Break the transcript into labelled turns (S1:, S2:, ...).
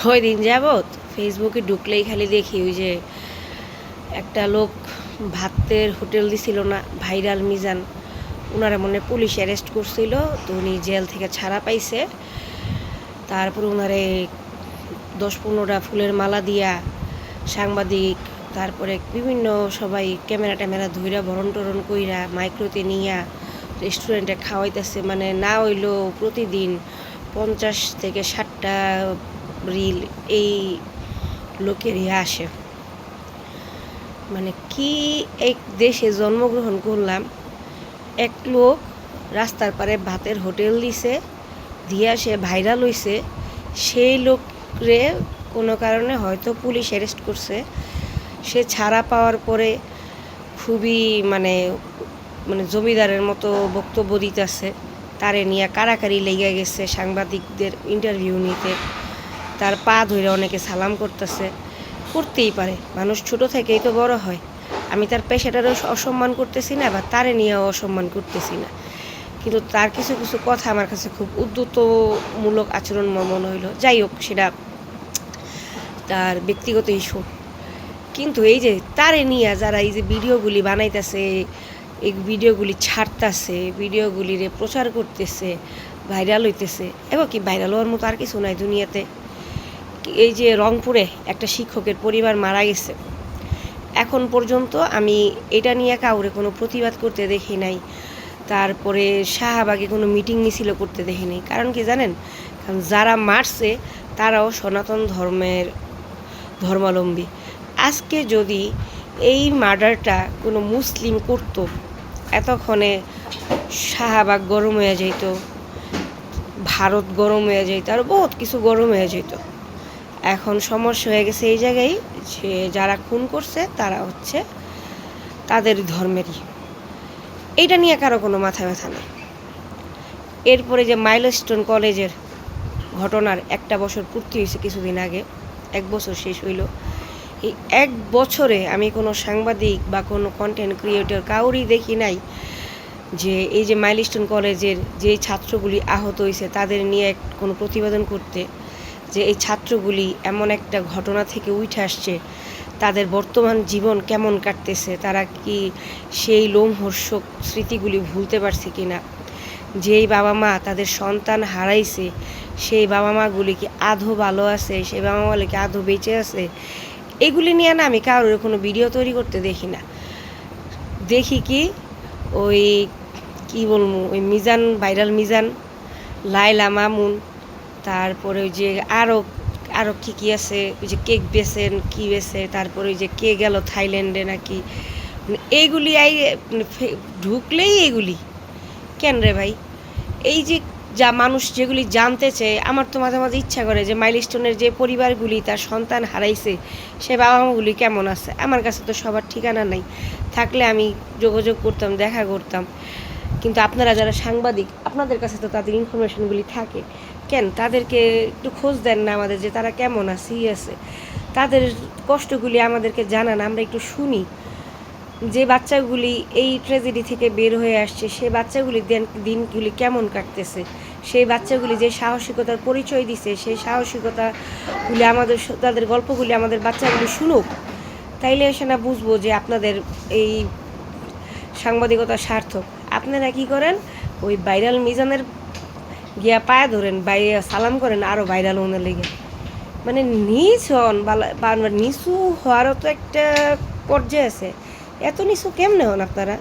S1: কয়দিন যাবৎ ফেসবুকে ঢুকলেই খালি দেখি ওই যে একটা লোক ভাতের হোটেল দিছিল না, ভাইরাল মিজান, ওনারা মনে পুলিশ অ্যারেস্ট করছিল, তো উনি জেল থেকে ছাড়া পাইছে। তারপর ওনারে 10-15টা ফুলের মালা দিয়া সাংবাদিক, তারপরে বিভিন্ন সবাই ক্যামেরা ট্যামেরা ধইরা বরণ টরণ কইরা মাইক্রোতে নিয়া রেস্টুরেন্টে খাওয়াইতেছে। মানে না হইলেও প্রতিদিন 50 থেকে 60টা রিল এই লোকেরই আসে। মানে কি এক দেশে জন্মগ্রহণ করলাম, এক লোক রাস্তার পারে ভাতের হোটেল দিছে, দিয়া সে ভাইরাল হইছে। সেই লোকরে কোনো কারণে হয়তো পুলিশ অ্যারেস্ট করছে। সে ছাড়া পাওয়ার পরে খুবই মানে মানে জমিদারের মতো বক্তব্য দিতেছে। তারে নিয়ে কারাকারি লেগে গেছে সাংবাদিকদের ইন্টারভিউ নিতে। তার পা ধরে অনেকে সালাম করতেছে। করতেই পারে, মানুষ ছোট থেকেই তো বড় হয়। আমি তার পেশাটারও অসম্মান করতেছি না, বা তারে নিয়েও অসম্মান করতেছি না, কিন্তু তার কিছু কিছু কথা আমার কাছে খুব উদ্ধতমূলক আচরণ মনে হইল। যাই হোক, সেটা তার ব্যক্তিগত ইস্যু। কিন্তু এই যে তারে নিয়ে যারা এই যে ভিডিওগুলি বানাইতেছে, এই ভিডিওগুলি ছাড়তেছে, ভিডিওগুলিরে প্রচার করতেছে, ভাইরাল হইতেছে, এবং কি ভাইরাল হওয়ার মতো আর কিছু নাই দুনিয়াতে। এই যে রংপুরে একটা শিক্ষকের পরিবার মারা গেছে, এখন পর্যন্ত আমি এটা নিয়ে কাউরে কোনো প্রতিবাদ করতে দেখি নাই। তারপরে শাহবাগে কোনো মিটিং মিছিল করতে দেখি নাই। কারণ কি জানেন? কারণ যারা মারছে তারাও সনাতন ধর্মাবলম্বী। আজকে যদি এই মার্ডারটা কোনো মুসলিম করত, এতক্ষণে শাহবাগ গরম হয়ে যেত, ভারত গরম হয়ে যেত, আর বহুত কিছু গরম হয়ে যেত। এখন সমস্যা হয়ে গেছে এই জায়গায় যে যারা খুন করছে তারা হচ্ছে তাদের ধর্মেরই। এইটা নিয়ে কারো কোনো মাথা ব্যথা নেই। এরপরে যে মাইলস্টোন কলেজের ঘটনার 1 বছর পূর্তি হয়েছে কিছুদিন আগে, 1 বছর শেষ হইল। এই 1 বছরে আমি কোনো সাংবাদিক বা কোনো কন্টেন্ট ক্রিয়েটর কাউরই দেখি নাই যে এই যে মাইলস্টোন কলেজের যে ছাত্রগুলি আহত হয়েছে তাদের নিয়ে কোনো প্রতিবেদন করতে, যে এই ছাত্রগুলি এমন একটা ঘটনা থেকে উঠে আসছে, তাদের বর্তমান জীবন কেমন কাটতেছে, তারা কি সেই লোমহর্ষক স্মৃতিগুলি ভুলতে পারছে কি না, যেই বাবা মা তাদের সন্তান হারাইছে সেই বাবা মাগুলি কি আধো ভালো আছে, সেই বাবা মাগুলি কি আধো বেঁচে আছে, এগুলি নিয়ে না আমি কারোর কোনো ভিডিও তৈরি করতে দেখি না। দেখি কি ওই কি বলবো, ওই মিজান, ভাইরাল মিজান, লাইলা মামুন, তারপরে ওই যে আরও কী কী আছে, ওই যে কেক বেচেন, কী বেচে, তারপরে ওই যে কে গেল থাইল্যান্ডে নাকি, এইগুলি ঢুকলেই এগুলি কেন রে ভাই? এই যে যা মানুষ যেগুলি জানতে চায়, আমার তো মাঝে মাঝে ইচ্ছা করে যে মাইলস্টোনের যে পরিবারগুলি তার সন্তান হারাইছে সে বাবা মাগুলি কেমন আছে। আমার কাছে তো সবার ঠিকানা নাই, থাকলে আমি যোগাযোগ করতাম, দেখা করতাম। কিন্তু আপনারা যারা সাংবাদিক, আপনাদের কাছে তো তাদের ইনফরমেশনগুলি থাকে, কেন তাদেরকে একটু খোঁজ দেন না আমাদের, যে তারা কেমন আছে, তাদের কষ্টগুলি আমাদেরকে জানান, আমরা একটু শুনি। যে বাচ্চাগুলি এই ট্র্যাজেডি থেকে বের হয়ে আসছে, সেই বাচ্চাগুলি দিনগুলি কেমন কাটতেছে, সেই বাচ্চাগুলি যে সাহসিকতার পরিচয় দিছে, সেই সাহসিকতাগুলি আমাদের, তাদের গল্পগুলি আমাদের বাচ্চাগুলি শুনুক। তাইলে এসে না বুঝবো যে আপনাদের এই সাংবাদিকতা সার্থক। আপনারা কি করেন? ওই ভাইরাল মিজানের গিয়া পায়ে ধরেন, বাইরে সালাম করেন, আরও ভাইরাল হওয়ার লেগে। মানে নিচ হন, নিচু হওয়ারও তো একটা পর্যায়ে আছে। এত নিচু কেমনে হন আপনারা?